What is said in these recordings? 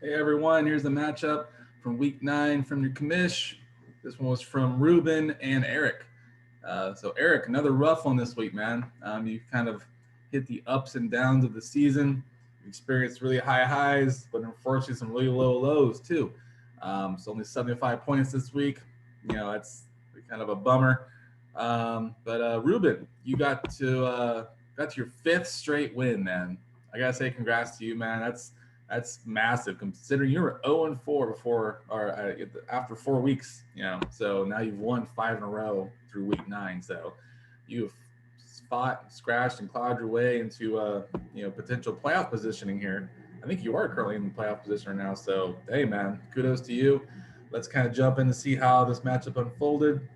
Hey everyone, here's the matchup from week 9 from your commish. This one was from Rueben and Erik. So Erik, another rough one this week, man. You kind of hit the ups and downs of the season. You experienced really high highs, but unfortunately some really low lows too. So only 75 points this week. It's kind of a bummer. But Ruben, you got to your fifth straight win, man. I gotta say, congrats to you, man. That's massive considering you were 0 and 4 before or after 4 weeks. So now you've won 5 in a row through week 9. So you've fought, scratched, and clawed your way into potential playoff positioning here. I think you are currently in the playoff position right now. So hey, man, kudos to you. Let's kind of jump in to see how this matchup unfolded.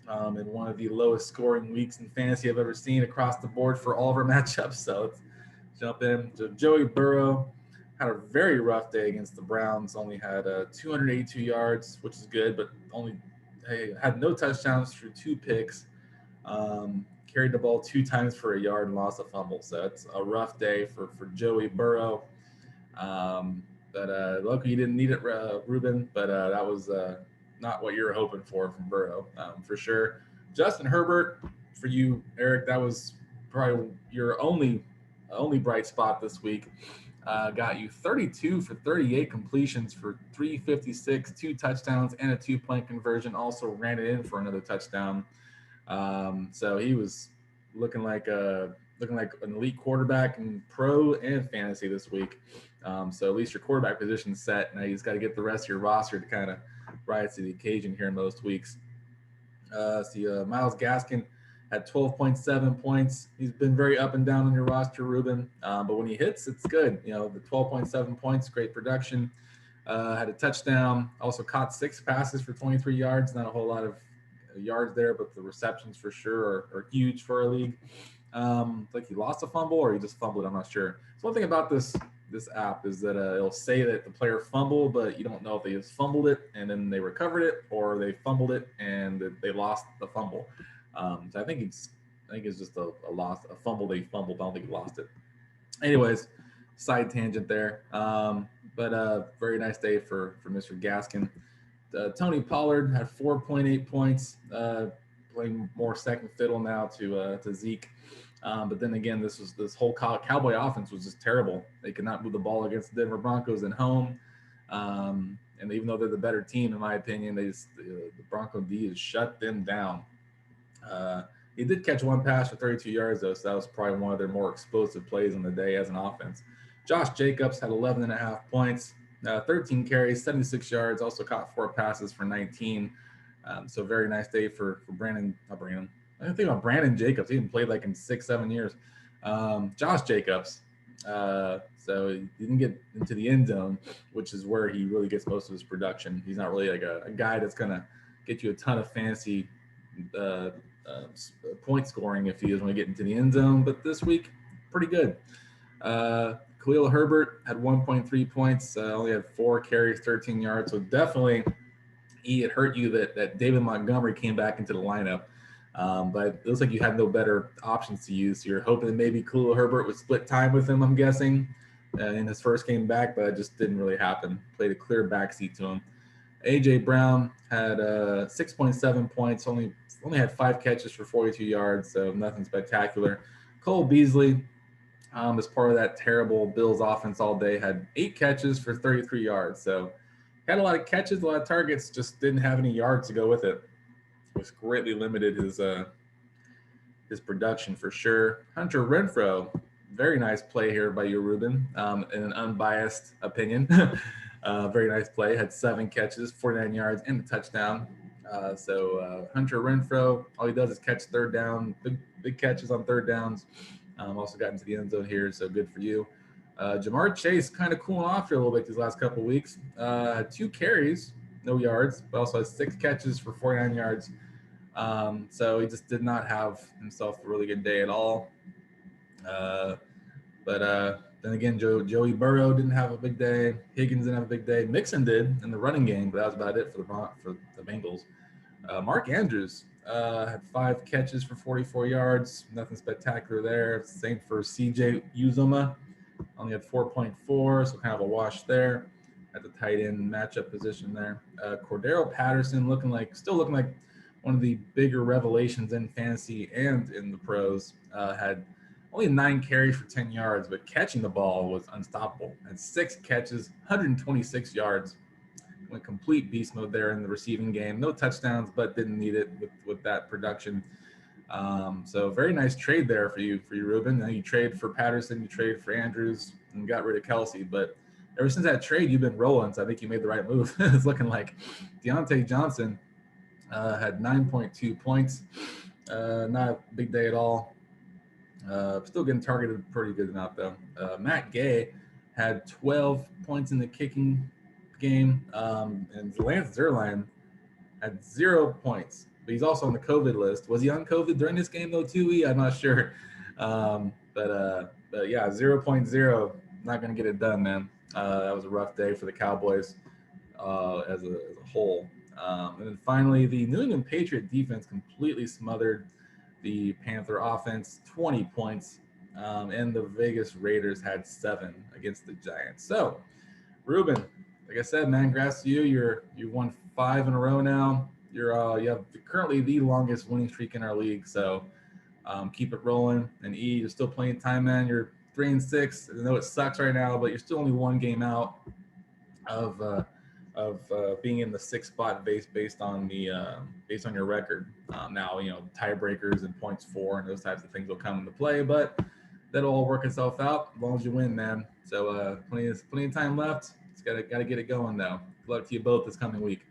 In one of the lowest scoring weeks in fantasy I've ever seen across the board for all of our matchups. So let's jump in. So Joey Burrow had a very rough day against the Browns. Only had 282 yards, which is good, but only had no touchdowns through 2 picks. Carried the ball 2 times for a yard and lost a fumble. So it's a rough day for Joey Burrow. But luckily you didn't need it, Ruben. But that was not what you were hoping for from Burrow, for sure. Justin Herbert, for you, Erik, that was probably your only bright spot this week. Got you 32 for 38 completions for 356, 2 touchdowns, and a 2 point conversion. Also ran it in for another touchdown. So he was looking like an elite quarterback in pro and fantasy this week. So at least your quarterback position's set. Now you just got to get the rest of your roster to kind of rise to the occasion here in most weeks. Miles Gaskin had 12.7 points. He's been very up and down on your roster, Ruben. But when he hits, it's good. The 12.7 points, great production. Had a touchdown. Also caught 6 passes for 23 yards. Not a whole lot of yards there, but the receptions for sure are huge for our league. Like he lost a fumble or he just fumbled. I'm not sure. So one thing about this app is that it'll say that the player fumbled, but you don't know if they just fumbled it and then they recovered it or they fumbled it and they lost the fumble. So I think it's just a loss, a fumble they fumbled. I don't think he lost it. Anyways, side tangent there. But very nice day for Mr. Gaskin. Tony Pollard had 4.8 points, playing more second fiddle now to Zeke. But then again, this whole Cowboy offense was just terrible. They could not move the ball against the Denver Broncos at home. And even though they're the better team, in my opinion, the Bronco D has shut them down. He did catch 1 pass for 32 yards, though, so that was probably one of their more explosive plays on the day as an offense. Josh Jacobs had 11 and a half points, 13 carries, 76 yards, also caught 4 passes for 19. So very nice day for Brandon. Not Brandon. I didn't think about Brandon Jacobs. He hadn't played like in 6-7 years. Josh Jacobs. So he didn't get into the end zone, which is where he really gets most of his production. He's not really like a guy that's going to get you a ton of fantasy uh, uh, point scoring if he doesn't want to get into the end zone. But this week, pretty good. Khalil Herbert had 1.3 points, only had 4 carries, 13 yards. So definitely, it hurt you that David Montgomery came back into the lineup. But it looks like you had no better options to use. So you're hoping that maybe Khalil Herbert would split time with him, I'm guessing, in his first game back, but it just didn't really happen. Played a clear backseat to him. A.J. Brown had 6.7 points, only had 5 catches for 42 yards, so nothing spectacular. Cole Beasley, as part of that terrible Bills offense all day, had 8 catches for 33 yards. So had a lot of catches, a lot of targets, just didn't have any yards to go with it, which greatly limited his production for sure. Hunter Renfro, very nice play here by you, Ruben, in an unbiased opinion. Very nice play. Had 7 catches, 49 yards, and a touchdown. So Hunter Renfro, all he does is catch third down, big catches on third downs. Also got into the end zone here, so good for you. Jamar Chase kind of cooling off here a little bit these last couple of weeks. Had 2 carries, no yards, but also has 6 catches for 49 yards. So he just did not have himself a really good day at all. But then again, Joey Burrow didn't have a big day. Higgins didn't have a big day. Mixon did in the running game, but that was about it for the Bengals. Mark Andrews had 5 catches for 44 yards. Nothing spectacular there. Same for CJ Uzoma. Only had 4.4, so kind of a wash there. at the tight end matchup position there. Cordero Patterson still looking like one of the bigger revelations in fantasy and in the pros. Had only 9 carries for 10 yards, but catching the ball was unstoppable. Had 6 catches, 126 yards. Went complete beast mode there in the receiving game. No touchdowns, but didn't need it with that production. So very nice trade there for you, Rueben. You trade for Patterson, you trade for Andrews, and got rid of Kelsey. But ever since that trade, you've been rolling. So I think you made the right move. It's looking like Deontay Johnson had 9.2 points. Not a big day at all. Still getting targeted pretty good amount though. Matt Gay had 12 points in the kicking game, and Lance Zierlein had 0 points. But he's also on the COVID list. Was he on COVID during this game though, too? I'm not sure. But yeah, 0.0. Not gonna get it done, man. That was a rough day for the Cowboys as a whole. And then finally, the New England Patriot defense completely smothered the Panther offense, 20 points, and the Vegas Raiders had 7 against the Giants. So, Rueben, like I said, man, congrats to you. You won 5 in a row now. You have currently the longest winning streak in our league. So keep it rolling. And E, you're still playing time, man. You're 3-6. I know it sucks right now, but you're still only 1 game out of being in the 6th spot based on your record. Now tiebreakers and points for and those types of things will come into play, but that'll all work itself out as long as you win, man. So plenty of time left. Just gotta get it going though. Good luck to you both this coming week.